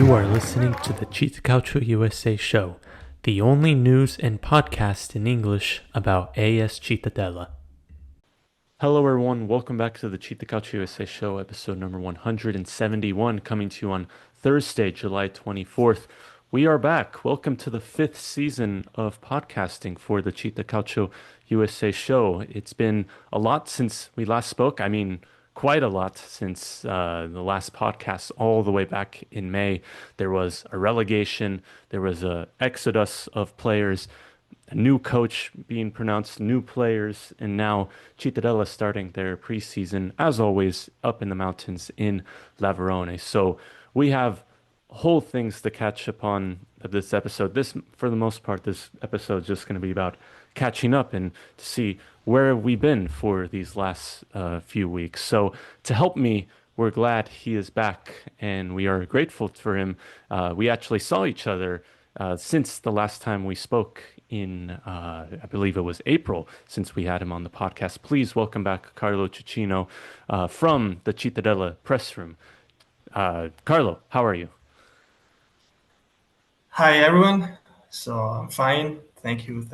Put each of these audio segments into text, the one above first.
You are listening to the CittaCalcioUsa Show, the only news and podcast in English about AS Cittadella. Hello everyone, welcome back to the CittaCalcioUsa Show, episode number 171, coming to you on Thursday, July 24th. We are back. Welcome to the fifth season of podcasting for the CittaCalcioUsa Show. It's been a lot since we last spoke. Quite a lot since the last podcast, all the way back in May. There was a relegation, there was a exodus of players, a new coach being pronounced, new players, and now Cittadella starting their preseason, as always, up in the mountains in Lavarone. So we have whole things to catch up on this episode. This, for the most part, this episode is just going to be about catching up and to see where we've been for these last few weeks. So to help me, we're glad he is back and we are grateful for him. We actually saw each other since the last time we spoke in, I believe it was April, since we had him on the podcast. Please welcome back Carlo Cecino from the Cittadella press room. Carlo, how are you? Hi everyone. So I'm fine. Thank you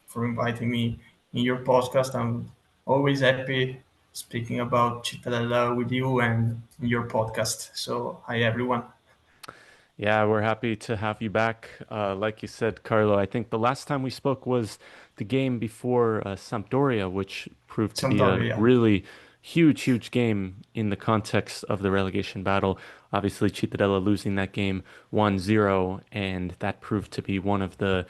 for inviting me in your podcast. I'm always happy speaking about Cittadella with you and in your podcast. So hi everyone. Yeah, we're happy to have you back. Like you said, Carlo, I think the last time we spoke was the game before Sampdoria, which proved to be a Sampdoria. really huge game in the context of the relegation battle. Obviously, Cittadella losing that game 1-0, and that proved to be one of the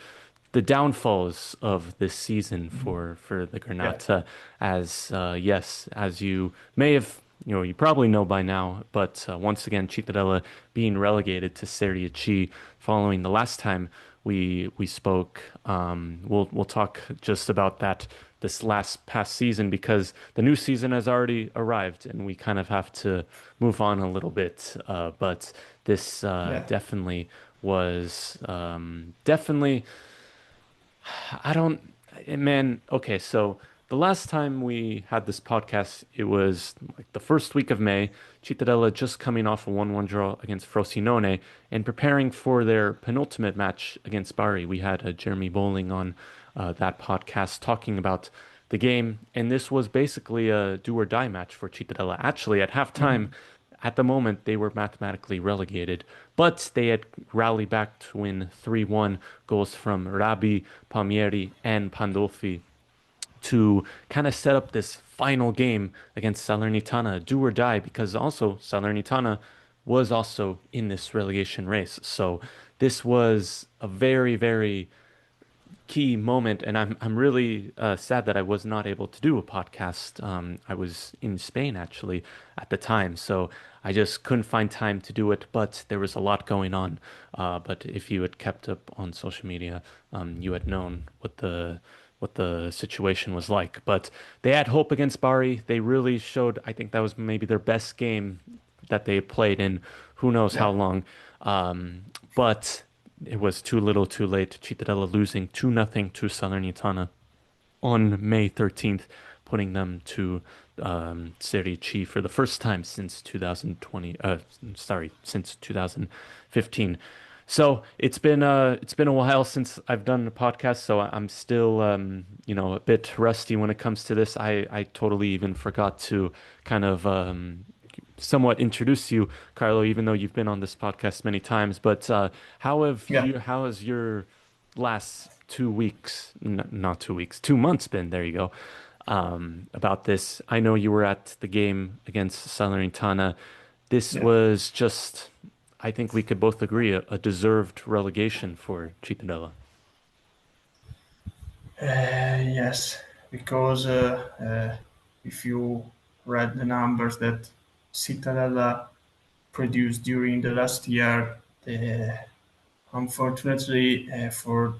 downfalls of this season for the Yeah. Granata. As yes, as you may have, you probably know by now, but once again, Cittadella being relegated to Serie C following the last time we spoke. We'll talk just about that this past season because the new season has already arrived and we kind of have to move on a little bit. But this Yeah. definitely was definitely. I don't, man. Okay, so the last time we had this podcast, it was like the first week of May. Cittadella just coming off a 1-1 draw against Frosinone and preparing for their penultimate match against Bari. We had Jeremy Bowling on that podcast talking about the game, and this was basically a do or die match for Cittadella. Actually, at halftime, at the moment, they were mathematically relegated, but they had rallied back to win 3-1, goals from Rabi, Palmieri, and Pandolfi to kind of set up this final game against Salernitana, do or die, because also Salernitana was also in this relegation race. So this was a very key moment, and I'm really sad that I was not able to do a podcast. I was in Spain actually at the time, so I just couldn't find time to do it. But there was a lot going on. But if you had kept up on social media, you had known what the situation was like. But they had hope against Bari. They really showed. I think that was maybe their best game that they played in who knows how Yeah. long. But it was too little too late. Cittadella losing 2-0 to Salernitana on May 13th, putting them to Serie C for the first time since 2020. Since 2015. So it's been a while since I've done a podcast, so I'm still a bit rusty when it comes to this. I totally even forgot to kind of somewhat introduce you, Carlo, even though you've been on this podcast many times. But Yeah. how has your last 2 weeks, not 2 weeks, 2 months been? There you go. About this, I know you were at the game against Salernitana. This Yeah. was just, I think we could both agree, a deserved relegation for Cittadella. Yes, because if you read the numbers that Cittadella produced during the last year, unfortunately for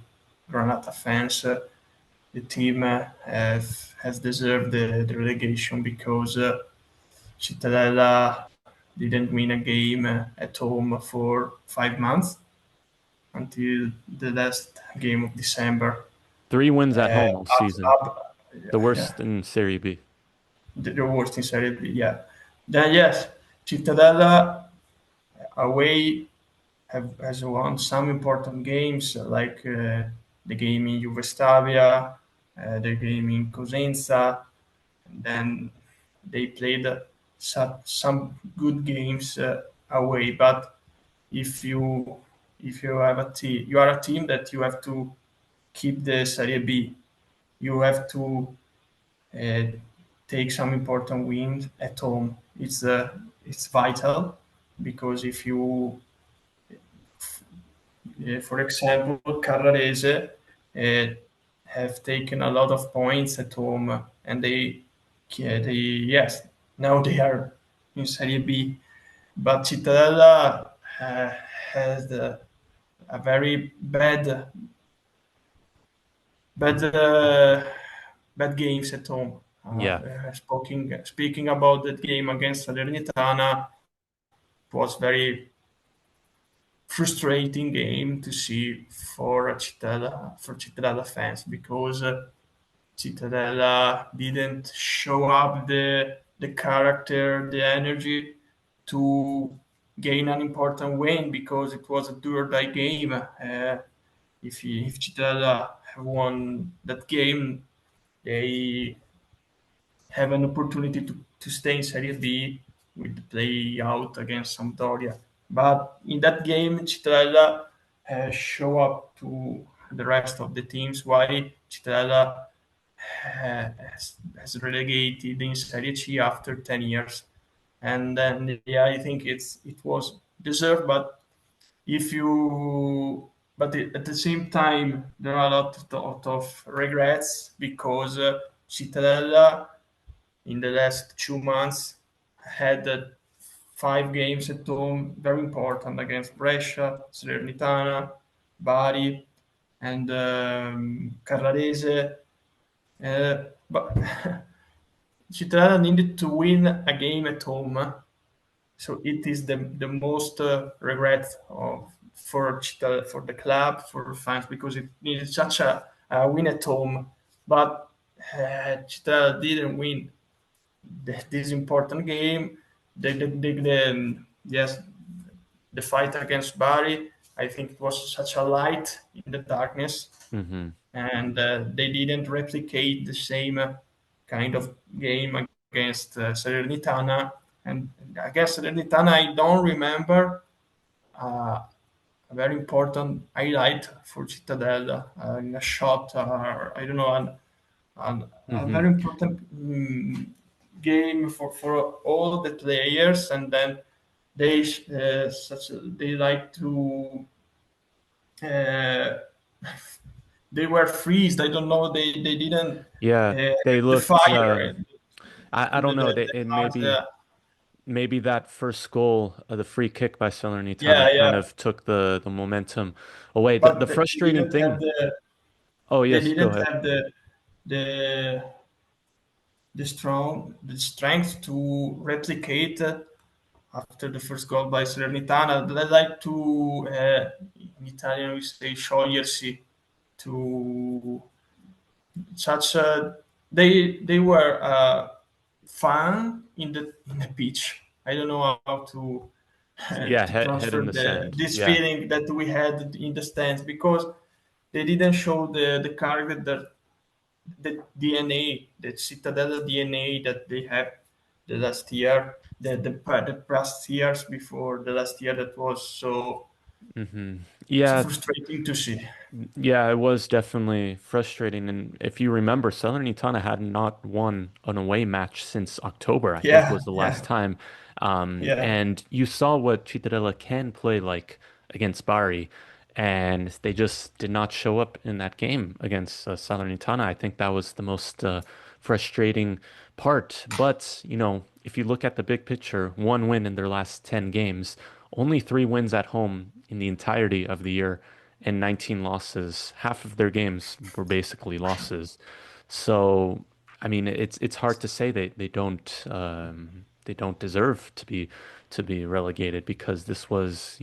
Granata fans, the team has deserved the relegation because Cittadella didn't win a game at home for 5 months until the last game of December. 3 wins at home all season, the Yeah, worst in Serie B. the worst in Serie B. Yeah. Then yes, Cittadella away. has won some important games like the game in Jugoslavia, the game in Cosenza, and then they played some good games away. But if you if you have a team, you are a team that you have to keep the Serie B. You have to uh, take some important wins at home. It's vital because if you, for example, Carrarese have taken a lot of points at home, and they yes, now they are in Serie B, but Cittadella has a very bad bad games at home. Yeah. Speaking about that game against Salernitana, it was very frustrating game to see for Cittadella fans because Cittadella didn't show up the character, the energy to gain an important win because it was a do or die game. If Cittadella have won that game, they have an opportunity to stay in Serie B with the play out against Sampdoria. But in that game, Cittadella show up to the rest of the teams. Why Cittadella has relegated in Serie C after 10 years. And then, yeah, I think it was deserved, but if you at the same time there are lot of regrets because Cittadella in the last 2 months had 5 games at home, very important against Brescia, Salernitana, Bari, and Carrarese. But Cittadella needed to win a game at home, so it is the most regret for the club, for fans, because it needed such a win at home. But Cittadella didn't win this important game. Yes, the fight against Bari, I think it was such a light in the darkness, Hmm. and they didn't replicate the same kind of game against Salernitana. And against Salernitana, I don't remember a very important highlight for Cittadella in a shot, or I don't know, a Hmm. very important game for all the players, and then they like to uh, they were freezed. I don't know. They didn't Yeah, they the looked fire. I don't know, they The it fans, maybe that first goal, the free kick by Salernitana yeah, kind yeah. of took the momentum away. The But frustrating thing. Oh, they yes, go didn't ahead. have the the strength to replicate after the first goal by Salernitana. They like to in Italian we say sciogliersi, to such they were fun in the pitch. I don't know how Yeah, to head in transfer the sand. this Yeah. feeling that we had in the stands because they didn't show the character that the DNA, the Cittadella DNA that they have the last year, the past years before the last year that was Hmm. so Yeah, frustrating to see. yeah, it was definitely frustrating. And if you remember, Salernitana had not won an away match since October, I think Yeah, was the last yeah, time. yeah, And you saw what Cittadella can play like against Bari, and they just did not show up in that game against Salernitana. I think that was the most frustrating part. But, if you look at the big picture, one win in their last 10 games, only three wins at home in the entirety of the year and 19 losses. Half of their games were basically losses. So, I mean, it's hard to say they don't deserve to be relegated because this was,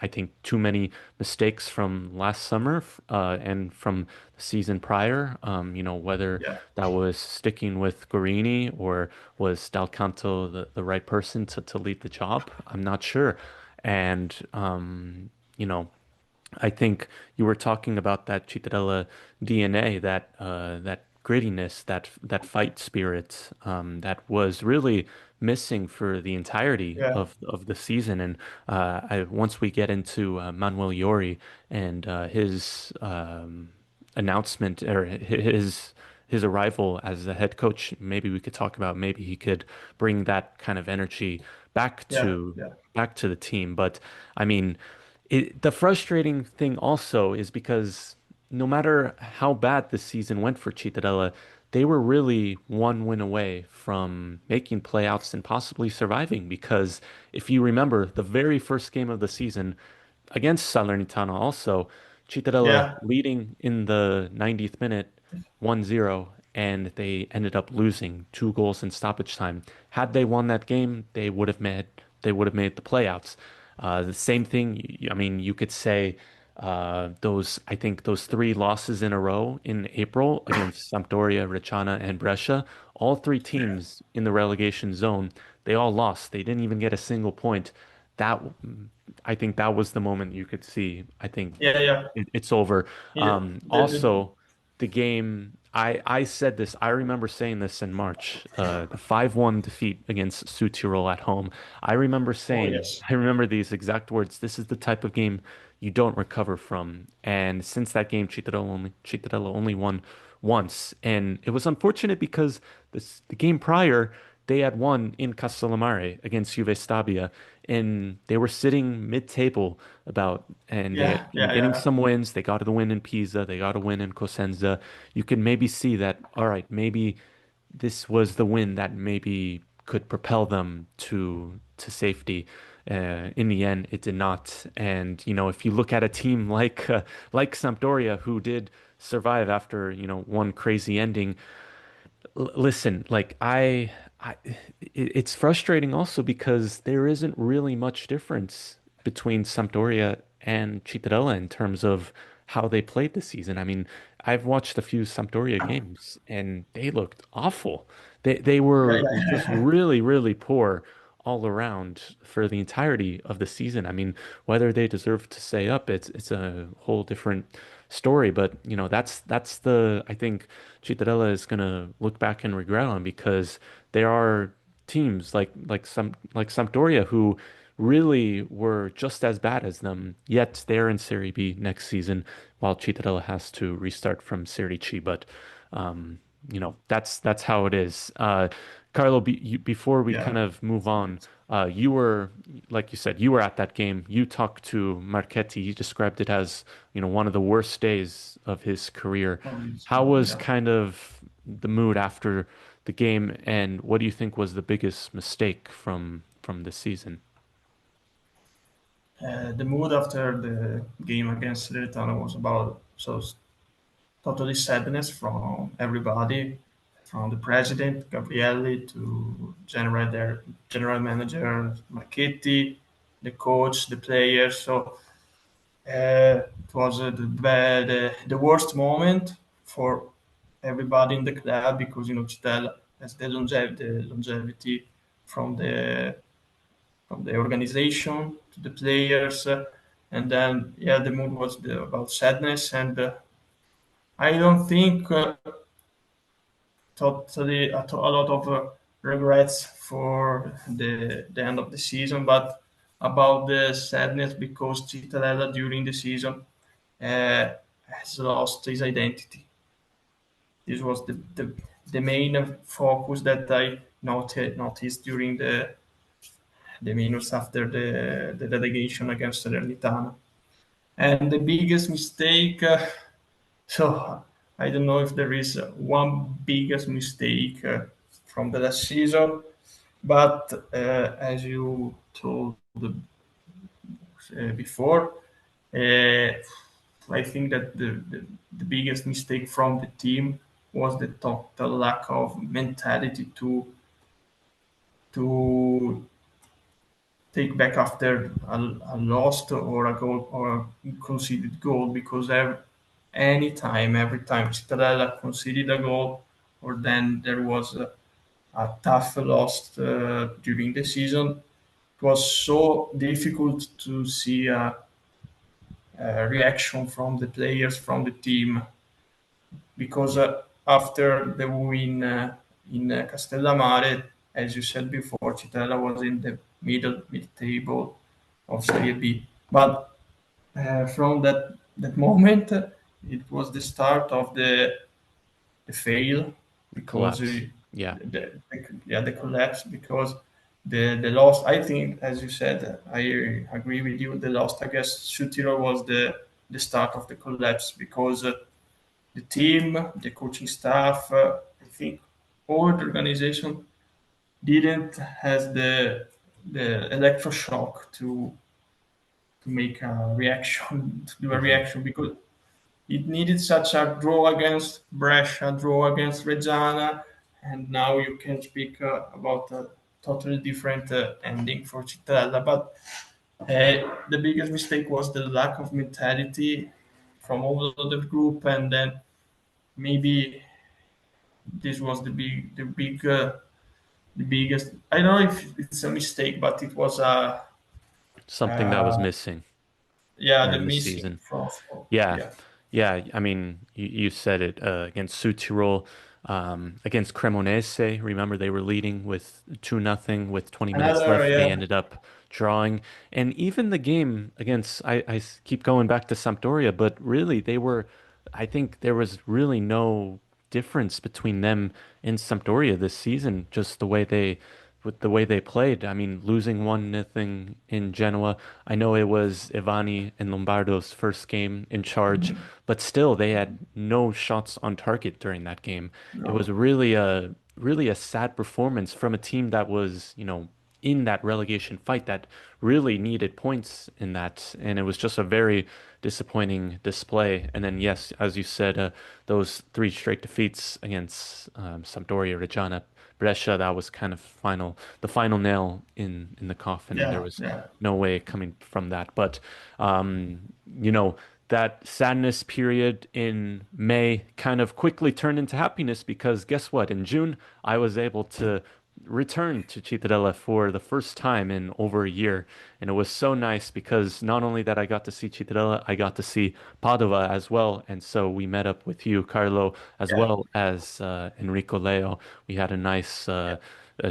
I think too many mistakes from last summer and from the season prior. Whether yeah. that was sticking with Guarini or was Dal Canto the right person to lead the job, I'm not sure. And you know, I think you were talking about that Cittadella DNA, that grittiness, that fight spirit, that was really missing for the entirety Yeah, of the season. And once we get into Manuel Iori and his announcement or his arrival as the head coach, maybe we could talk about maybe he could bring that kind of energy back yeah, to yeah, back to the team. But I mean, the frustrating thing also is because no matter how bad the season went for Cittadella, they were really one win away from making playouts and possibly surviving. Because if you remember, the very first game of the season against Salernitana also, Cittadella yeah, leading in the 90th minute 1-0, and they ended up losing 2 goals in stoppage time. Had they won that game, they would have made the playouts. The same thing, I mean, you could say I think those 3 losses in a row in April against Sampdoria, Reggiana, and Brescia, all 3 teams in the relegation zone, they all lost. They didn't even get a single point. That I think that was the moment you could see. I think yeah, yeah. it's over. Yeah, the Also, the game. I said this. I remember saying this in March. The 5-1 defeat against Südtirol at home. I remember oh saying. yes, I remember these exact words. This is the type of game you don't recover from. And since that game, Cittadella only won once, and it was unfortunate because the game prior they had won in Castellammare against Juve Stabia, and they were sitting mid-table and they yeah, had been yeah, getting yeah, some wins. They got a win in Pisa, they got a win in Cosenza. You can maybe see that, all right, maybe this was the win that maybe could propel them to safety. In the end, it did not. And if you look at a team like Sampdoria, who did survive after one crazy ending, listen, like it's frustrating also because there isn't really much difference between Sampdoria and Cittadella in terms of how they played this season. I mean, I've watched a few Sampdoria games and they looked awful. They yeah, were just yeah, really, really poor all around for the entirety of the season. I mean, whether they deserve to stay up, it's a whole different story. But that's the I think Cittadella is gonna look back and regret on because there are teams like Sampdoria who really were just as bad as them, yet they're in Serie B next season, while Cittadella has to restart from Serie C. But um, that's how it is. Carlo, before we kind yeah. of move on, you were, like you said, you were at that game. You talked to Marchetti. He described it as, one of the worst days of his career. How Obviously, was yeah. kind of the mood after the game, and what do you think was the biggest mistake from this season? The mood after the game against Salernitana was about totally sadness from everybody, from the president Gabrielli to general manager Marchetti, the coach, the players. So it was the worst moment for everybody in the club because Città has the longevity from the organization to the players, and then yeah, the mood was about sadness, and I don't think totally a lot of regrets for the end of the season, but about the sadness because Cittadella during the season has lost his identity. This was the main focus that I noticed during the minutes after the relegation against Salernitana. And the biggest mistake, so I don't know if there is one biggest mistake from the last season, but as you told before, uh, I think that the biggest mistake from the team was the total lack of mentality to take back after a lost or a goal or a conceded goal because every time Cittadella conceded a goal or then there was a tough loss during the season, it was so difficult to see a reaction from the players, from the team, because after the win in Castellammare, as you said before, Cittadella was in the mid table of Serie B. But from that moment, it was the start of the fail, because Collapse. Yeah. the collapse, because the loss. I think, as you said, I agree with you. The loss, I guess, Sutiro was the start of the collapse, because the team, the coaching staff, I think all the organization didn't has the electroshock to make a reaction, to do a Hmm. reaction, because it needed such a draw against Brescia, draw against Reggiana, and now you can speak about a totally different ending for Cittadella. But the biggest mistake was the lack of mentality from all of the group, and then maybe this was the biggest. I don't know if it's a mistake, but it was Something that was uh, missing yeah, the during the missing season. from Yeah, yeah. yeah. I mean, you said it against Südtirol, against Cremonese. Remember, they were leading with 2-0 with 20 minutes Another left. They yeah, ended up drawing, and even the game against keep going back to Sampdoria, but really they were. I think there was really no difference between them and Sampdoria this season. Just the way they. With the way they played, I mean, losing 1-0 in Genoa. I know it was Ivani and Lombardo's first game in charge, but still they had no shots on target during that game. It was no, really a sad performance from a team that was, in that relegation fight that really needed points in that, and it was just a very disappointing display. And then yes, as you said, those three straight defeats against Sampdoria, Reggiana, Brescia, that was kind of the final nail in the coffin, and there yeah, was yeah. no way coming from that. But you know, that sadness period in May kind of quickly turned into happiness because guess what? In June, I was able to return to Cittadella for the first time in over a year. And it was so nice because not only that I got to see Cittadella, I got to see Padova as well. And so we met up with you, Carlo, as Yeah, well as Enrico Leo. We had a nice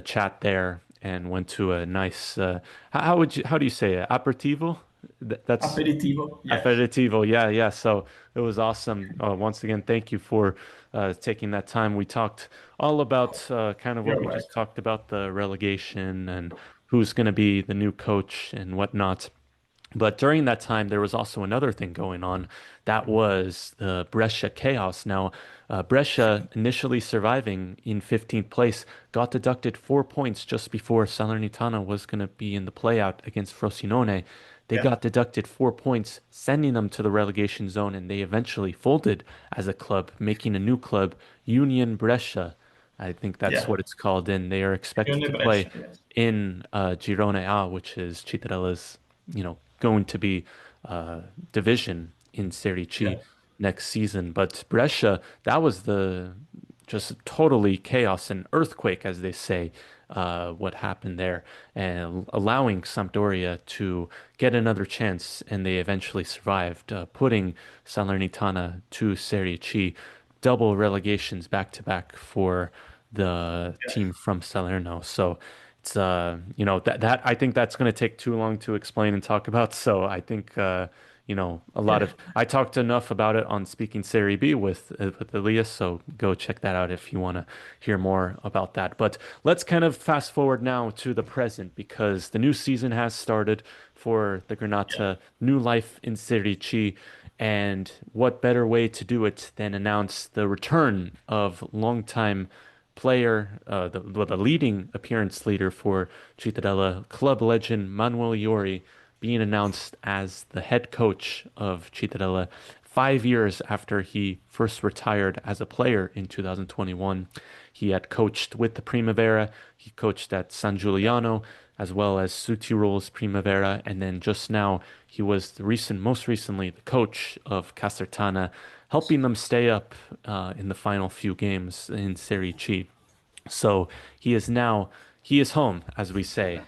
chat there and went to a nice, how do you say it? Aperitivo? That's aperitivo. Yes, Aperitivo, yeah, yeah. So it was awesome. Once again, thank you for taking that time. We talked all about kind of what you're we just welcome. talked about, the relegation and who's going to be the new coach and whatnot. But during that time, there was also another thing going on. That was the Brescia chaos. Now, Brescia, initially surviving in 15th place, got deducted 4 points just before Salernitana was going to be in the playout against Frosinone. They Yeah, got deducted 4 points, sending them to the relegation zone, and they eventually folded as a club, making a new club, Union Brescia. I think that's yeah. what it's called, and they are expected Unione to play Brescia. Yes, in Girone A, which is Cittadella's, going to be division in Serie C yeah, next season. But Brescia, that was the just totally chaos and earthquake, as they say, what happened there, and allowing Sampdoria to get another chance, and they eventually survived, putting Salernitana to Serie C, double relegations back to back for the yes. team from Salerno. So it's that I think that's going to take too long to explain and talk about. So I think a lot Yeah. of I talked enough about it on Speaking Serie B with Elias. So go check that out if you want to hear more about that. But let's kind of fast forward now to the present because the new season has started for the Granata, new life in Serie C. And what better way to do it than announce the return of longtime player, the leading appearance leader for Cittadella, club legend Manuel Iori, being announced as the head coach of Cittadella 5 years after he first retired as a player in 2021. He had coached with the Primavera, he coached at San Giuliano, as well as Südtirol's Primavera, and then just now he was most recently the coach of Casertana, helping them stay up in the final few games in Serie C. So he is home, as we say.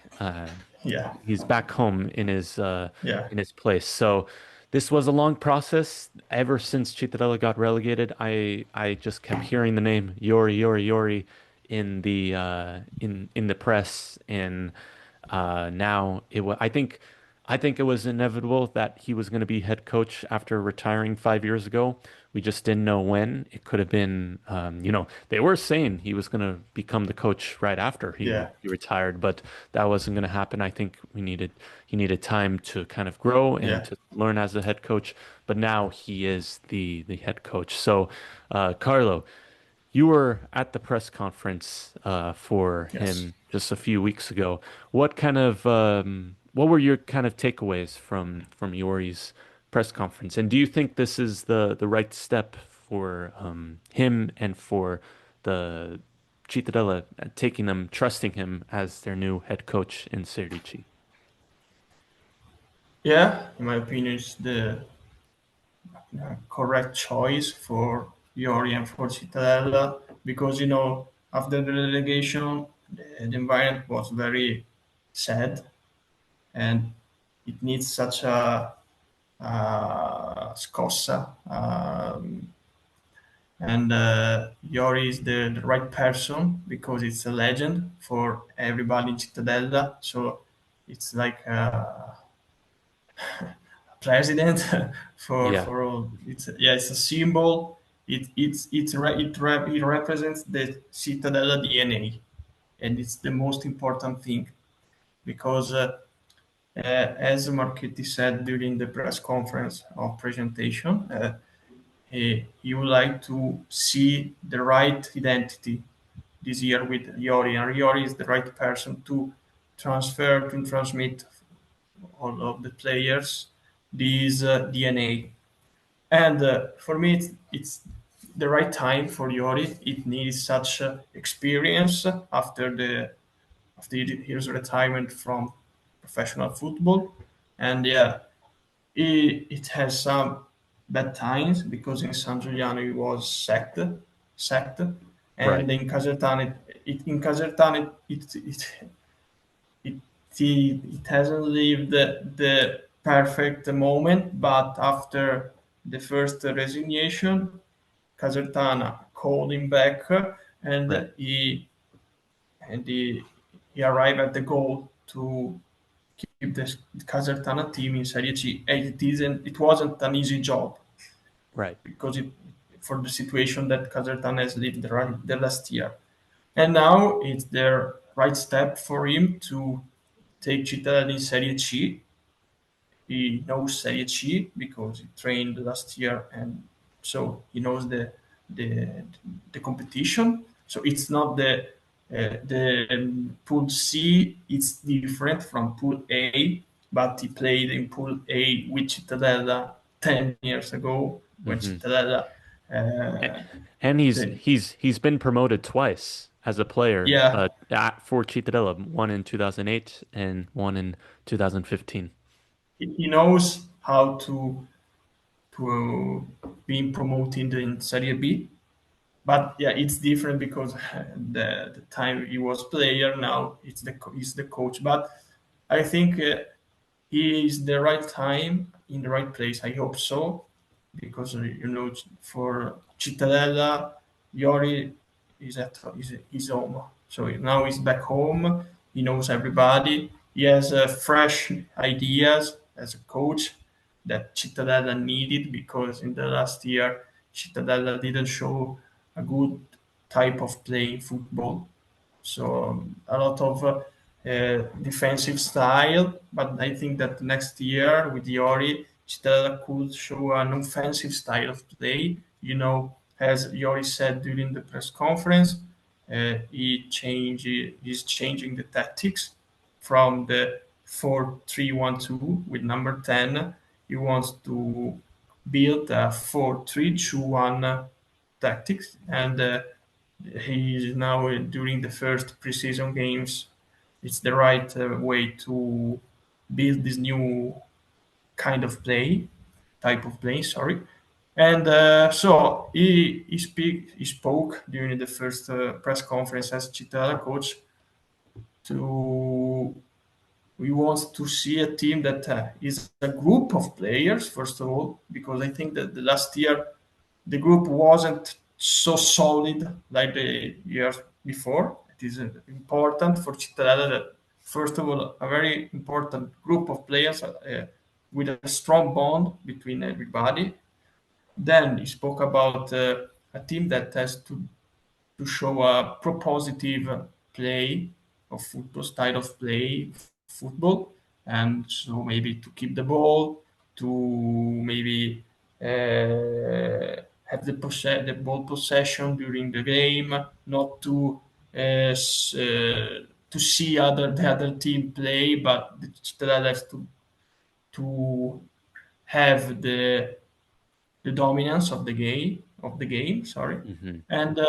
Yeah, he's back home yeah, in his place. So this was a long process. Ever since Cittadella got relegated, I just kept hearing the name Iori, Iori, Iori in the press, and now I think it was inevitable that he was going to be head coach after retiring 5 years ago. We just didn't know when. It could have been, they were saying he was going to become the coach right after yeah, he retired, but that wasn't going to happen. I think he needed time to kind of grow and yeah, to learn as a head coach. But now he is the head coach. So, Carlo, you were at the press conference for yes. him just a few weeks ago. What were your kind of takeaways from Yori's press conference? And do you think this is the right step for him and for the Cittadella taking them, trusting him as their new head coach in Serie C? Yeah, in my opinion, it's the correct choice for Iori and for Cittadella because after the relegation, the environment was very sad, and it needs such a scossa. And Iori is the right person because it's a legend for everybody in Cittadella. So it's like president Yeah, for all. It's a symbol. It represents the Cittadella DNA, and it's the most important thing because as Marchetti said during the press conference of presentation, he would like to see the right identity this year with Iori, and Iori is the right person to transmit all of the players this DNA. And for me, it's the right time for Iori. It needs such experience after his retirement from professional football, and yeah, it has some bad times because in San Giuliano he was sacked, right, and in Casertano, it, it hasn't lived the perfect moment, but after the first resignation, Casertana called him back, right, and and he, he arrived at the goal to keep the Casertana team in Serie C. And it wasn't an easy job right. because for the situation that Casertana has lived the last year. And now it's the right step for him to take Cittadella in Serie C. He knows Serie C because he trained last year, and so he knows the, the competition. So it's not the Pool C. It's different from Pool A, but he played in Pool A with Cittadella 10 years ago when Hmm. Cittadella. A- Uh, And the, he's been promoted twice as a player yeah, for Cittadella, one in 2008 and one in 2015. he knows how to be promoted in Serie B. But yeah, it's different because the time he was player, now he's the coach. But I think he is the right time in the right place. I hope so because for Cittadella, Iori is his home. So now he's back home. He knows everybody. He has fresh ideas as a coach that Cittadella needed because in the last year Cittadella didn't show a good type of playing football. So a lot of defensive style, but I think that next year with Iori, Cittadella could show an offensive style of play. As Iori said during the press conference, he's changing the tactics from the 4-3-1-2 with number 10. He wants to build a 4-3-2-1 tactics, and he is now during the first preseason games. It's the right way to build this new kind of play, type of play. Sorry, and so he spoke during the first press conference as Cittadella coach to we want to see a team that is a group of players, first of all, because I think that the last year the group wasn't so solid like the years before. It is important for Cittadella that, first of all, a very important group of players with a strong bond between everybody. Then he spoke about a team that has to show a propositive play of football, style of play, football, and so maybe to keep the ball, to maybe have the ball possession during the game, not to see the other team play, but the Cittadella has to have the dominance of the game. Sorry, Hmm. and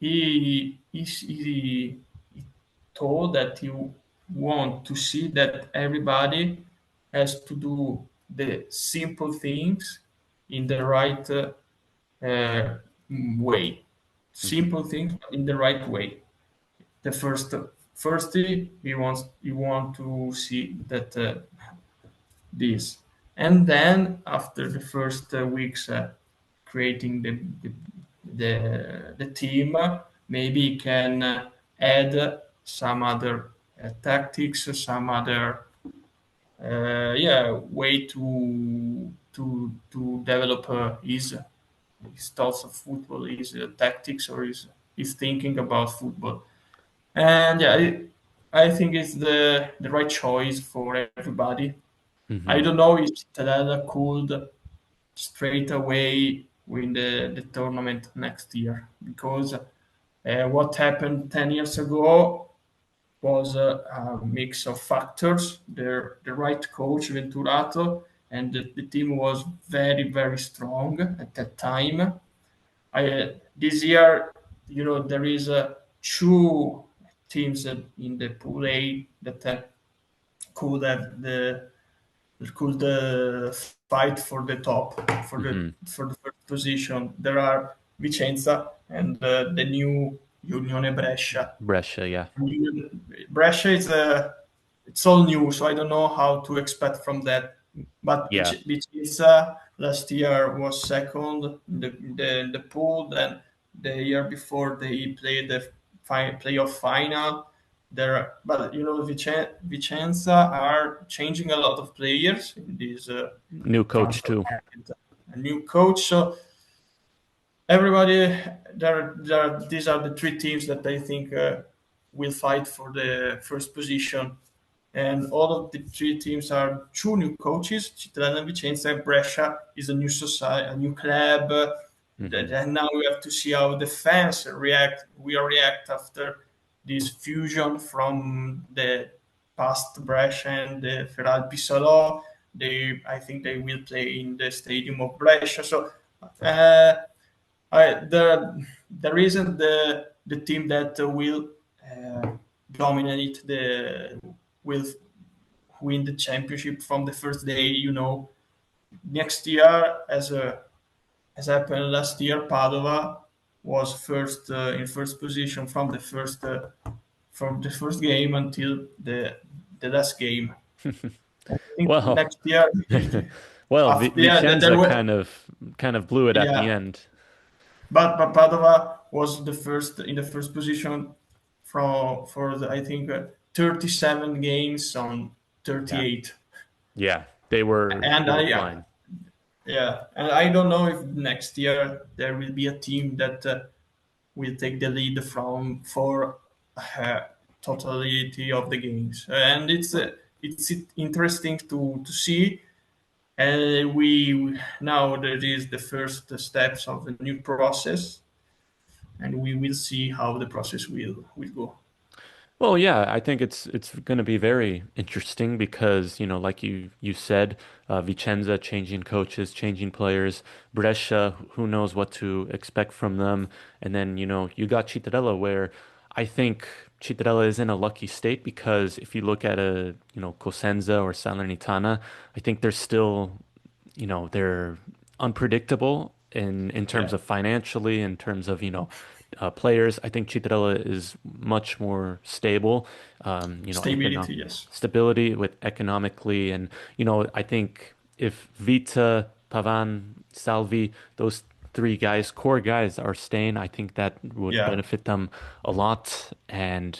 he told that you want to see that everybody has to do the simple things in the right way. Hmm. Simple things in the right way. The firstly, you want to see that this. And then after the first weeks creating the team, maybe you can add some other tactics, some other way to develop his thoughts of football, his tactics, or his thinking about football. And yeah, I think it's the right choice for everybody. I Hmm. don't know if Cittadella could straight away win the tournament next year because what happened 10 years ago was a mix of factors. The right coach, Venturato, and the team was very, very strong at that time. This year, there is two teams in the Pool A that could have could fight for the top Hmm. for the first position. There are Vicenza and the new Unione Brescia. Brescia, yeah. Brescia is it's all new, so I don't know how to expect from that. But Yeah. Vicenza last year was second in the pool. Then the year before they played the playoff final. There, but Vicenza are changing a lot of players in this New coach transfer too. market. A new coach, so everybody these are the three teams that I think will fight for the first position, and all of the three teams are two new coaches. Cittadella and Vicenza, and Brescia is a new society, a new club. Hmm. And now we have to see how the fans react after this fusion from the past Brescia and the Feral Pisalò. I think they will play in the stadium of Brescia. So uh, there isn't the team that will uh, dominate the will win the championship from the first day. Next year, as happened last year, Padova was first in first position from the first game until the last game. I think Well, next year, well, after there Vicenza were kind of blew it at the yeah. end. But Padova was the first in the first position for the, I think 37 games on Yeah. 38, Yeah. and They were I flying. yeah, and I don't know if next year there will be a team that will take the lead from for totality of the games, and it's interesting to see. We now there is the first steps of the new process, and we will see how the process will go. Well, yeah, I think it's going to be very interesting because, like you said, Vicenza changing coaches, changing players, Brescia, who knows what to expect from them, and then, you got Cittadella where I think Cittadella is in a lucky state because if you look at Cosenza or Salernitana, I think they're still, they're unpredictable in terms Yeah, of financially, in terms of, players. I think Cittadella is much more stable. Stability, yes. Stability with economically, and I think if Vita, Pavan, Salvi, those three guys, core guys, are staying, I think that would Yeah, benefit them a lot. And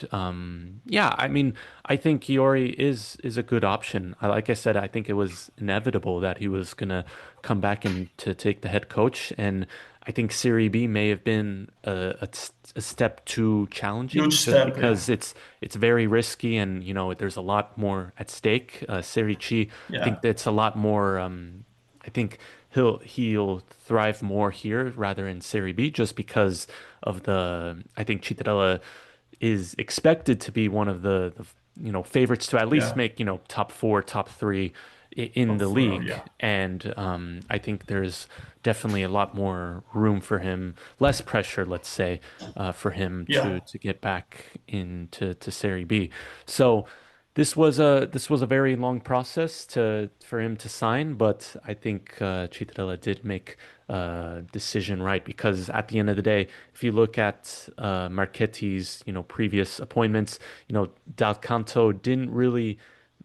yeah, I mean, I think Iori is a good option. Like I said, I think it was inevitable that he was gonna come back and to take the head coach, and I think Serie B may have been a step too challenging huge just step. Yeah, because it's very risky, and there's a lot more at stake. Serie C, I yeah, think that's a lot more. I think he'll thrive more here rather in Serie B just because of the. I think Cittadella is expected to be one of the favorites to at least yeah. make top four, top three in Top the four, league, yeah, and I think there's definitely a lot more room for him, less pressure, let's say, for him yeah, to get back into Serie B. So this was a very long process for him to sign, but I think Cittadella did make a decision right because at the end of the day, if you look at Marchetti's previous appointments, Dal Canto didn't really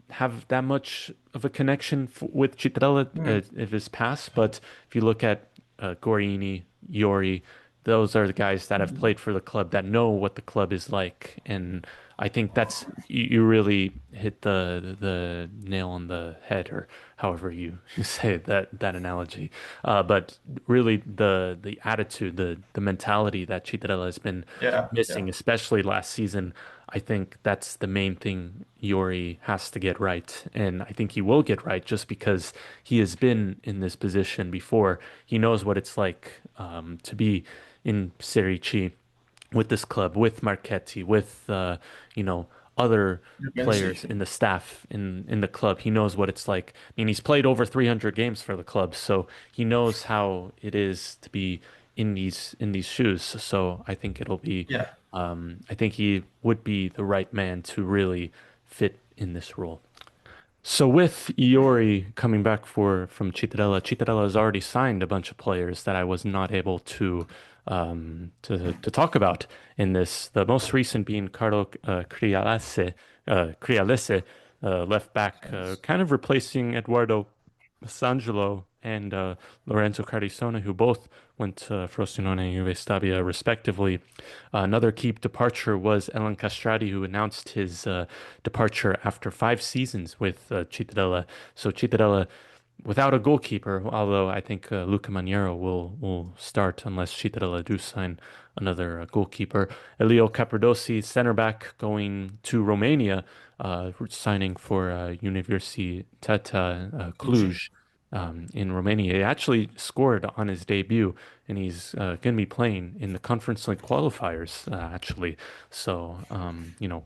have that much of a connection with Cittadella mm, of his past, but if you look at Gorini, Iori, those are the guys that have played for the club that know what the club is like, and I think that's you really hit the nail on the head, or however you say that analogy. But really, the attitude, the mentality that Cittadella has been yeah, yeah, missing, especially last season. I think that's the main thing Yori has to get right. And I think he will get right just because he has been in this position before. He knows what it's like to be in Serie C with this club, with Marchetti, with you know other you can see. players in the staff in the club. He knows what it's like. I mean, he's played over 300 games for the club, so he knows how it is to be in these shoes. So I think it'll be. Yeah, I think he would be the right man to really fit in this role. So with Iori coming back from Cittadella, Cittadella has already signed a bunch of players that I was not able to talk about in this. The most recent being Carlo Crialese, left back, kind of replacing Eduardo Sangelo and Lorenzo Cardisone, who both went to Frosinone and Juve Stabia, respectively. Another key departure was Elan Castrati, who announced his departure after 5 seasons with Cittadella. So Cittadella, without a goalkeeper, although I think Luca Maniero will start unless Cittadella do sign another goalkeeper. Elio Capradossi, center back, going to Romania, signing for Universitatea Cluj in Romania. He actually scored on his debut, and he's going to be playing in the Conference League qualifiers, actually. So,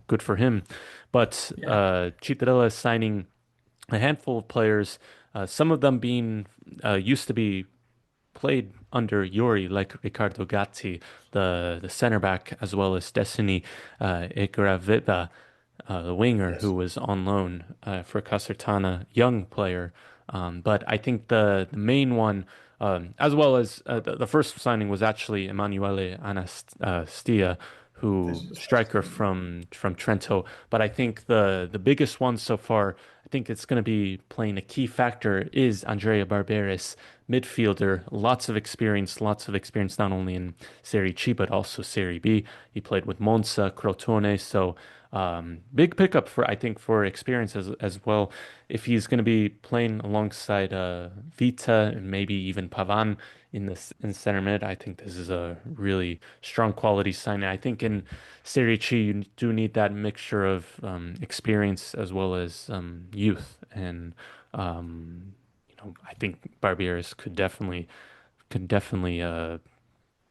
good for him. But yeah, Cittadella is signing a handful of players, some of them being used to be played under Yuri, like Riccardo Gatti, the center back, as well as Destiny Egravida, the winger who yes, was on loan for Casertana, young player. But I think the main one, as well as the first signing, was actually Emanuele Anastia, this who is striker from Trento. But I think the biggest one so far, I think it's going to be playing a key factor is Andrea Barberis, midfielder, lots of experience not only in Serie C but also Serie B. He played with Monza, Crotone, so big pickup for I think for experience as well. If he's going to be playing alongside Vita and maybe even Pavan in center mid, I think this is a really strong quality sign. I think in Serie C you do need that mixture of experience as well as youth, and I think Barbieres could definitely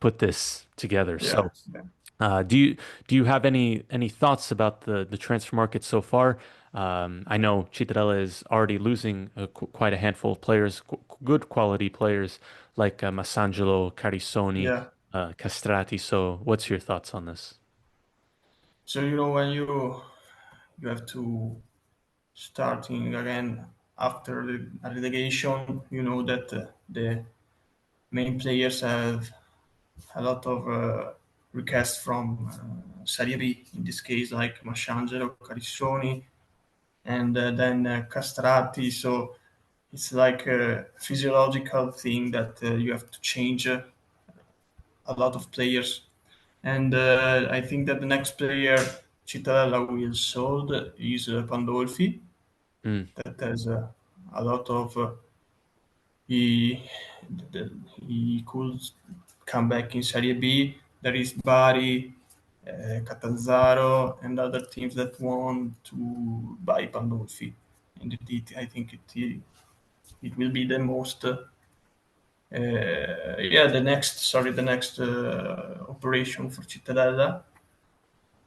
put this together. yeah, So. yeah. Do you have any thoughts about the transfer market so far? I know Cittadella is already losing quite a handful of players, good quality players like Massangelo, Carisoni, Yeah. Castrati. So, what's your thoughts on this? So when you have to starting again after the relegation, you know that the main players have a lot of recast from Serie B, in this case, like Masciangelo, Carissoni, and then Castrati. So it's like a physiological thing that you have to change a lot of players. And I think that the next player Cittadella will sold is Pandolfi, Mm. that has a lot of he he could come back in Serie B. There is Bari, Catanzaro, and other teams that want to buy Pandolfi. And I think it will be the most the next operation for Cittadella.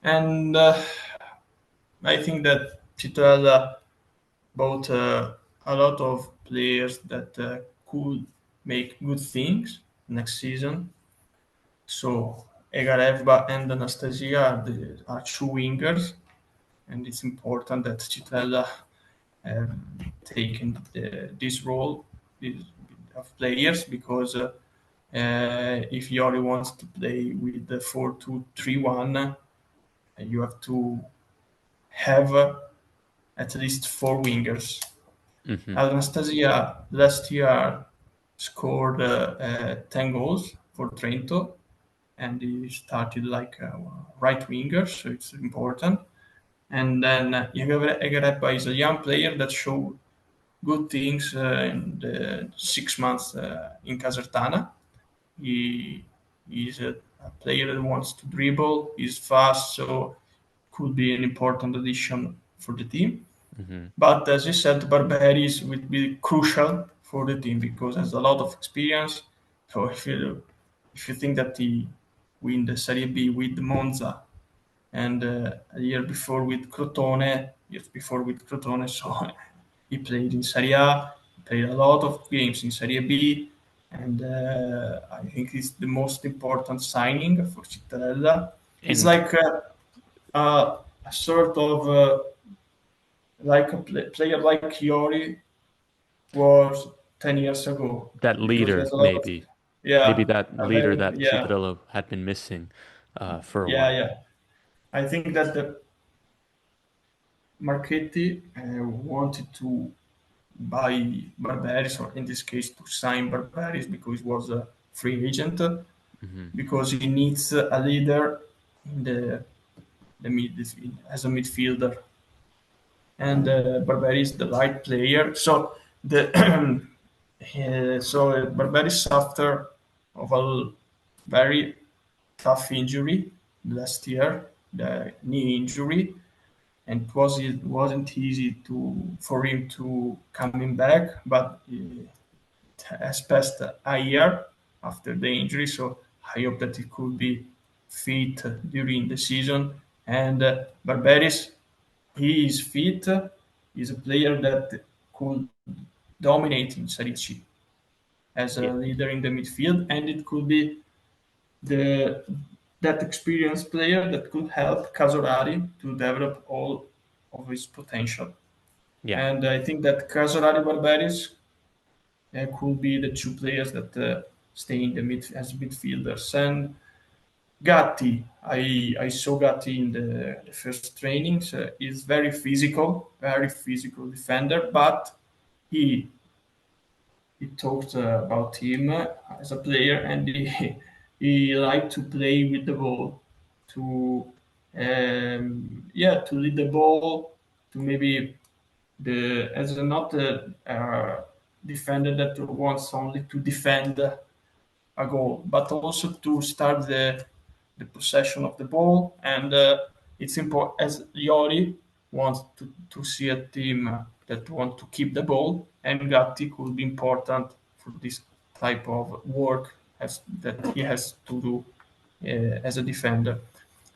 And I think that Cittadella bought a lot of players that could make good things next season. So Egareva and Anastasia are two wingers, and it's important that Cittadella have taken this role of players, because if Iori wants to play with the 4-2-3-1, you have to have at least four wingers. Mm-hmm. Anastasia last year scored 10 goals for Trento, and he started like a right winger, so it's important. And then Egarepa is a young player that showed good things in the 6 months in Casertana. He is a player that wants to dribble, he's fast, so could be an important addition for the team. Mm-hmm. But as you said, Barberis will be crucial for the team because he has a lot of experience. So if you think that he win the Serie B with Monza and a year before with Crotone, so he played in Serie A, he played a lot of games in Serie B, and I think he's the most important signing for Cittadella. It's And like a sort of like a player like Iori was 10 years ago, that because he leader, has a lot of, maybe yeah, that a leader very, that Cittadella had been missing for a yeah, while. yeah. I think that the Marchetti wanted to buy Barberis, or in this case to sign Barberis, because he was a free agent, Mm-hmm. because he needs a leader in the mid as a midfielder, and Barberis is the right player. So the so Barberis, after of a very tough injury last year, the knee injury, and it wasn't easy for him to coming back, but it has passed a year after the injury, so I hope that he could be fit during the season. And Barberis, he is fit. He's a player that could dominate in Serie C as a Yeah. leader in the midfield, and it could be the that experienced player that could help Casolari to develop all of his potential. Yeah. And I think that Casolari Barberis could be the two players that stay in the mid as midfielders. And Gatti, I saw Gatti in the first trainings. He's very physical defender, but he he talked about him as a player, and he liked to play with the ball, to to lead the ball, to maybe the as a not a defender that wants only to defend a goal, but also to start the possession of the ball. And it's important, as Iori wants to see a team that want to keep the ball, and Gatti could be important for this type of work that he has to do as a defender.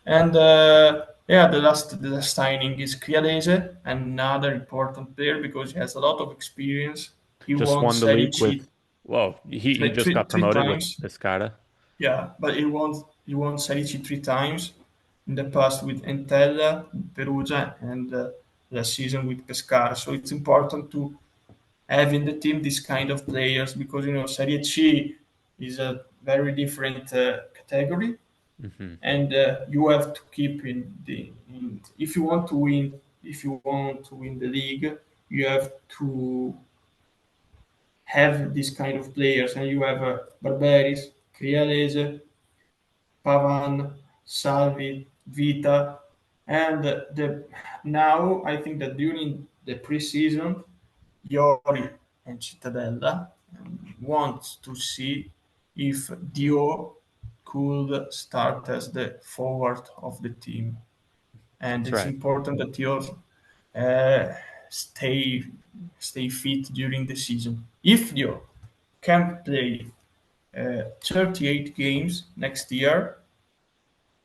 And the last signing is Criadese, another important player because he has a lot of experience. He Just won won the Serie league C with, well, he just got three promoted with times. Pescara. Yeah, but he won Serie C three times in the past with Entella, Perugia, and last season with Pescara. So it's important to have in the team this kind of players, because Serie C is a very different category Hmm. and you have to keep if you want to win, the league, you have to have this kind of players, and you have Barberis, Crialese, Pavan, Salvi, Vita, and now I think that during the preseason, Iori and Cittadella want to see if Dio could start as the forward of the team, and That's it's right. important that Dio uh, stay fit during the season. If Dio can play 38 games next year,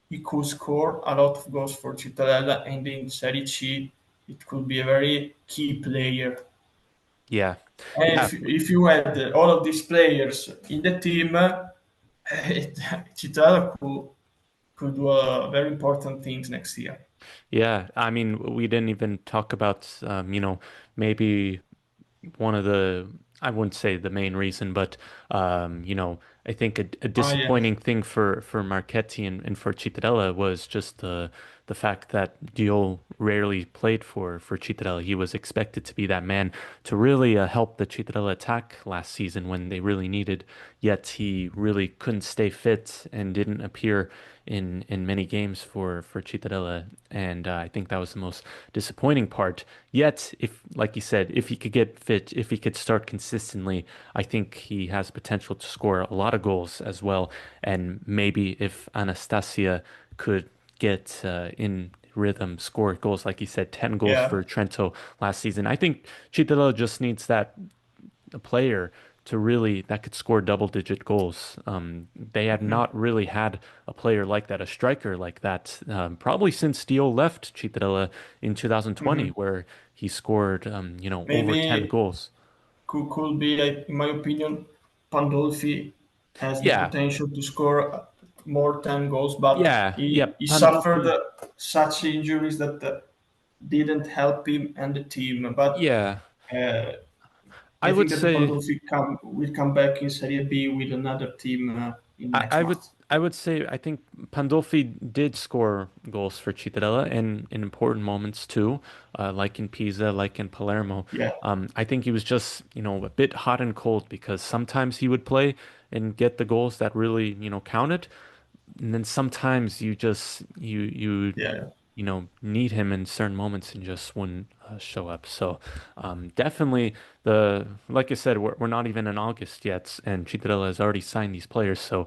he could score a lot of goals for Cittadella, and in Serie C, it could be a very key player. Yeah. And Yeah. if you had all of these players in the team, Cittadella could do very important things next year. Yeah. I mean, we didn't even talk about, maybe one of the, I wouldn't say the main reason, but I think a Ah, yeah. disappointing thing for Marchetti and for Cittadella was just the fact that Diol rarely played for Cittadella. He was expected to be that man to really help the Cittadella attack last season when they really needed, yet he really couldn't stay fit and didn't appear in many games for Cittadella, and I think that was the most disappointing part. Yet, if like you said, if he could get fit, if he could start consistently, I think he has potential to score a lot of goals as well. And maybe if Anastasia could get in rhythm, score goals, like you said, 10 goals Yeah. for Trento last season. I think Cittadella just needs that a player to really that could score double-digit goals. They have Mhm. not really had a player like that, a striker like that, probably since Dio left Cittadella in 2020, Mhm. where he scored, over 10 Maybe goals. could be, like, in my opinion, Pandolfi has the Yeah, potential to score more 10 goals, but yeah, yeah. he suffered Pandolfi. such injuries that didn't help him and the team. But Yeah, uh, I I would think that say. Pandolfi will come back in Serie B with another team in I, next I would month. I would say I think Pandolfi did score goals for Cittadella and in important moments too, like in Pisa, like in Palermo. Yeah. I think he was just, a bit hot and cold because sometimes he would play and get the goals that really, counted, and then sometimes Yeah. need him in certain moments and just wouldn't show up. So definitely like I said, we're not even in August yet, and Cittadella has already signed these players. So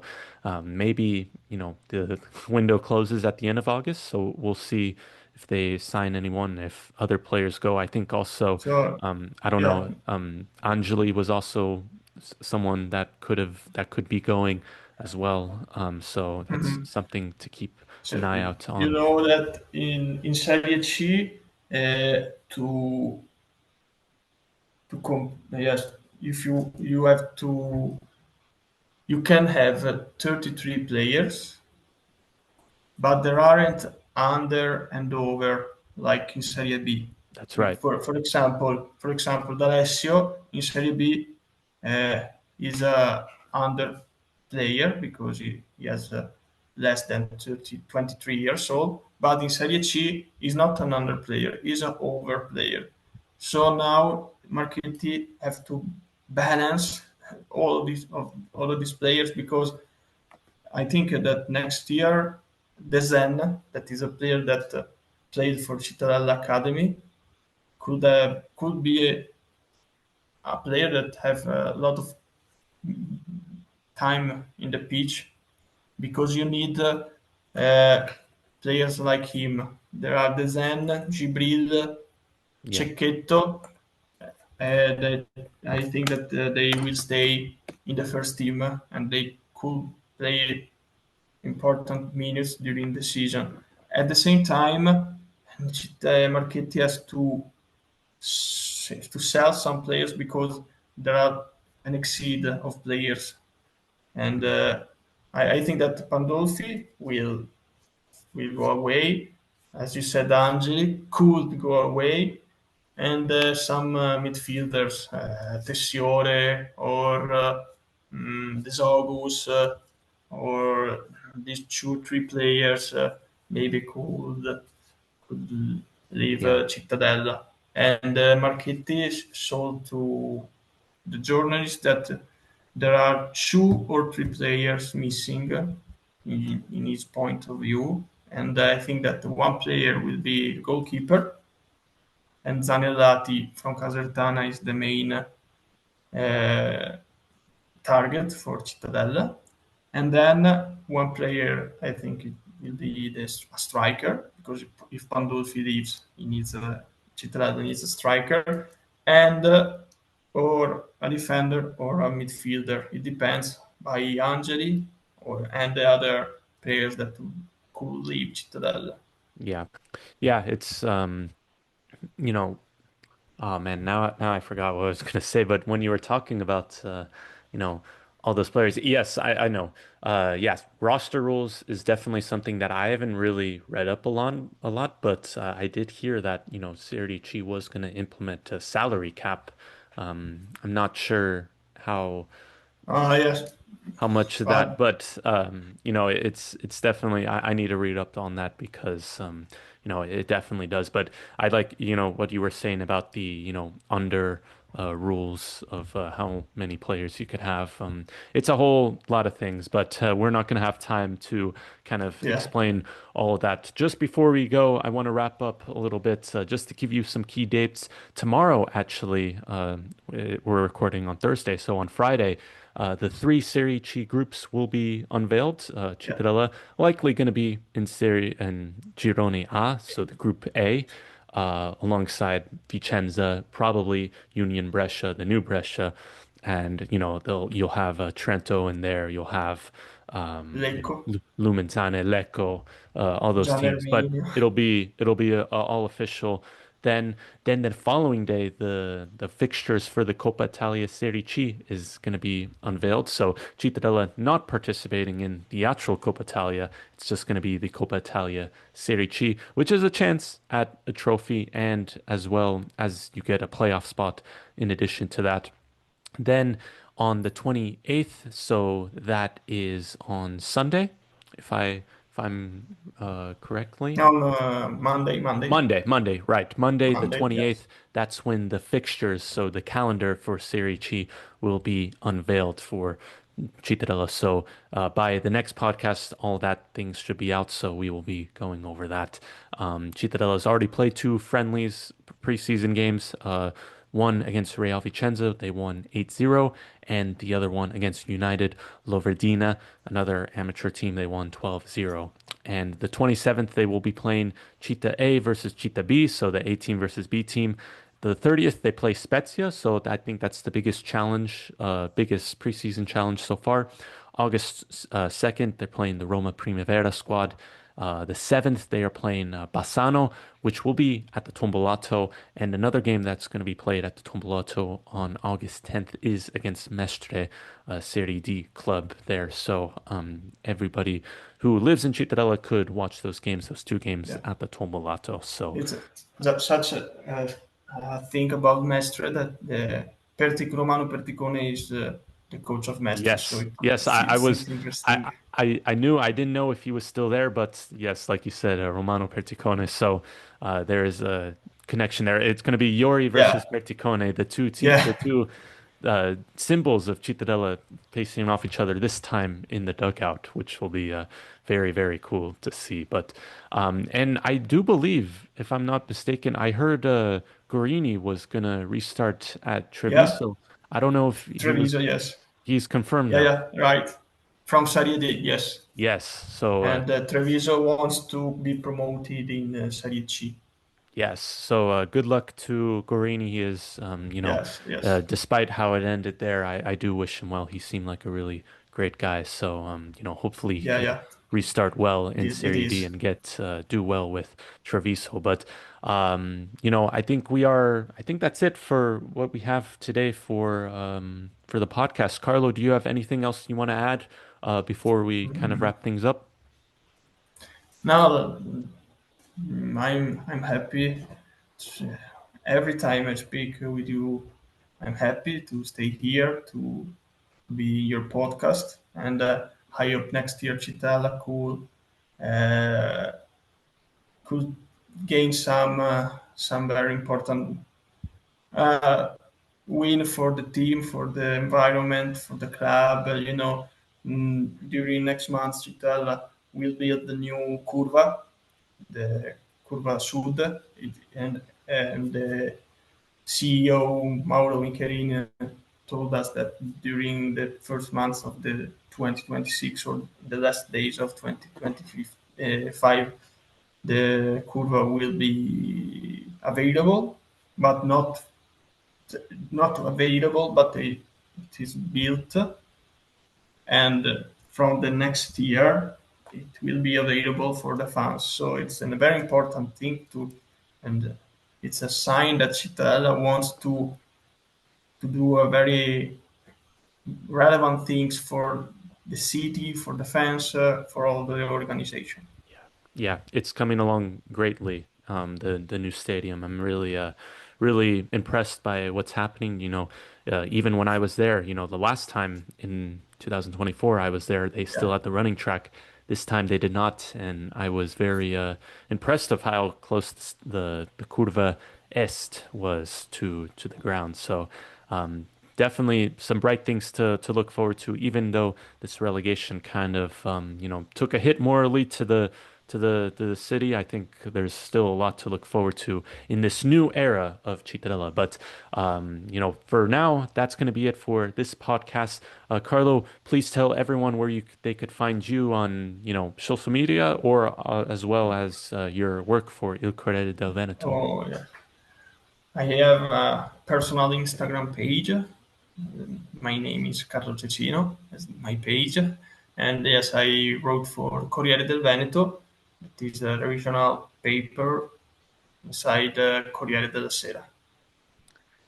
maybe the window closes at the end of August. So we'll see if they sign anyone, if other players go. I think also So I don't yeah. know. Angeli was also someone that could be going as well. So that's Mhm. something to keep So an eye out you on. know that in Serie C, to yes, if you have to, you can have 33 players, but there aren't under and over like in Serie B. That's right. For example, D'Alessio in Serie B uh, is a under player because he has less than 23 years old. But in Serie C, he's not an under player; he's an over player. So now Marchetti have to balance all of these players, because I think that next year, Dezen, that is a player that played for Cittadella Academy, could be a player that have a lot of time in the pitch, because you need uh, players like him. There are Dezen, Gibril, Yeah. Cecchetto. That I think that they will stay in the first team, and they could play important minutes during the season. At the same time, Marchetti has to sell some players, because there are an exceed of players, and I think that Pandolfi will go away. As you said, Angeli could go away, and some midfielders, Tessiore or Desogus, or these 2-3 players maybe could leave Yeah. Cittadella. And Marchetti sold to the journalist that there are 2 or 3 players missing in his point of view. And I think that one player will be the goalkeeper, and Zanellati from Casertana is the main target for Cittadella. And then one player, I think it will be a striker, because if Pandolfi leaves, Cittadella needs a striker, and or a defender or a midfielder. It depends by Angeli and the other players that could leave Cittadella. Yeah. Yeah, it's you know, oh man, now I forgot what I was gonna say, but when you were talking about you know, all those players, yes, I know. Yes, roster rules is definitely something that I haven't really read up a lot, but I did hear that, Serie C was gonna implement a salary cap. I'm not sure how Yes, how much of that, but but it's definitely I need to read up on that because it definitely does. But I like what you were saying about the under rules of how many players you could have. It's a whole lot of things, but we're not going to have time to kind of yeah, explain all of that. Just before we go, I want to wrap up a little bit just to give you some key dates. Tomorrow, actually, we're recording on Thursday, so on Friday. The three Serie C groups will be unveiled. yeah, Cittadella likely going to be in Serie and Girone A, so the Group A, alongside Vicenza, probably Union Brescia, the new Brescia, and you'll have Trento in there. You'll have Lecco, Lumentane, Lecco, all those Gian teams. But Erminio. it'll be all official. Then the following day, the fixtures for the Coppa Italia Serie C is going to be unveiled. So Cittadella not participating in the actual Coppa Italia. It's just going to be the Coppa Italia Serie C, which is a chance at a trophy and as well as you get a playoff spot in addition to that. Then on the 28th, so that is on Sunday, if I'm correctly. On Monday, Monday, right. Monday, the Monday, yes. 28th, that's when the fixtures, so the calendar for Serie C will be unveiled for Cittadella. So by the next podcast, all that things should be out. So we will be going over that. Cittadella has already played two friendlies, preseason games. One against Real Vicenza, they won 8-0, and the other one against United Loverdina, another amateur team, they won 12-0. And the 27th, they will be playing Città A versus Città B, so the A team versus B team. The 30th, they play Spezia, so I think that's the biggest challenge, biggest preseason challenge so far. August 2nd, they're playing the Roma Primavera squad. The 7th, they are playing Bassano, which will be at the Tombolato. And another game that's going to be played at the Tombolato on August 10th is against Mestre, Serie D club there. So everybody who lives in Cittadella could watch those games, those two games Yeah. at the Tombolato. So It's such a thing about Mestre that Romano Perticone is the coach of Mestre, so yes, yes, I was, it's interesting. I knew I didn't know if he was still there, but yes, like you said, Romano Perticone. So there is a connection there. It's going to be Iori Yeah, versus Perticone, the yeah, two symbols of Cittadella facing off each other. This time in the dugout, which will be very very cool to see. But and I do believe, if I'm not mistaken, I heard Gorini was going to restart at yeah. Treviso. I don't know if Treviso, yes. he's confirmed Yeah, now. yeah, right. From Serie D, yes. Yes. So And Treviso wants to be promoted in Serie C. yes. So good luck to Gorini. He is, Yes, yes. despite how it ended there, I do wish him well. He seemed like a really great guy. So hopefully he Yeah, can yeah. restart well It in is. It Serie D is. and get do well with Treviso. But I think I think that's it for what we have today for the podcast. Carlo, do you have anything else you want to add before we kind of wrap things up? Now, I'm happy. Every time I speak with you, I'm happy to stay here to be your podcast, and I hope next year Cittadella could gain some very important win for the team, for the environment, for the club. During next month, Cittadella will build the new curva, the Curva Sud, and the CEO Mauro Michelin told us that during the first months of the 2026 or the last days of 2025, the curva will be available, but not available, but it is built, and from the next year it will be available for the fans. So it's a very important thing and it's a sign that Cittadella wants to do a very relevant things for the city, for the fans, for all the organization. Yeah, it's coming along greatly. The new stadium. I'm really impressed by what's happening. Even when I was there, the last time in 2024 I was there, they still Yeah. had the running track. This time they did not, and I was very impressed of how close the Curva Est was to the ground. So definitely some bright things to look forward to, even though this relegation kind of took a hit morally to the city. I think there's still a lot to look forward to in this new era of Cittadella. But for now, that's going to be it for this podcast. Carlo, please tell everyone where they could find you on social media or as well as your work for Il Corriere del Veneto. Oh, yeah. I have a personal Instagram page. My name is Carlo Cecino, as my page. And yes, I wrote for Corriere del Veneto. It is a regional paper inside Corriere della Sera.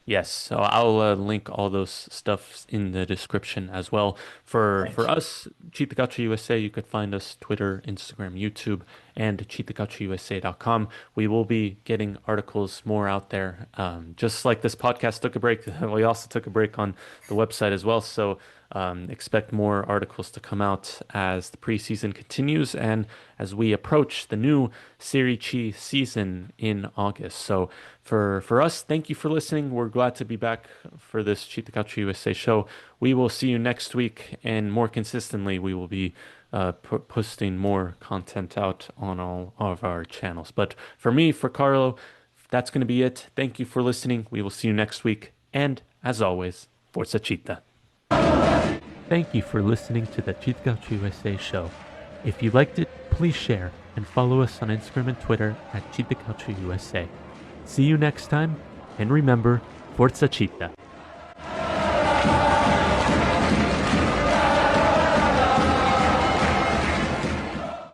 Yes, so I'll link all those stuffs in the description as well. For Thank you. us, CittaCalcio USA, you could find us Twitter, Instagram, YouTube, and CittaCalcioUSA.com. We will be getting articles more out there. Just like this podcast took a break, we also took a break on the website as well. So expect more articles to come out as the preseason continues and as we approach the new Serie C season in August. So for us, thank you for listening. We're glad to be back for this CittaCalcio USA show. We will see you next week, and more consistently, we will be posting more content out on all of our channels. But for me, for Carlo, that's going to be it. Thank you for listening. We will see you next week. And as always, Forza Citta. Thank you for listening to the CittaCalcio USA show. If you liked it, please share and follow us on Instagram and Twitter at CittaCalcioUSA. See you next time, and remember, Forza Citta.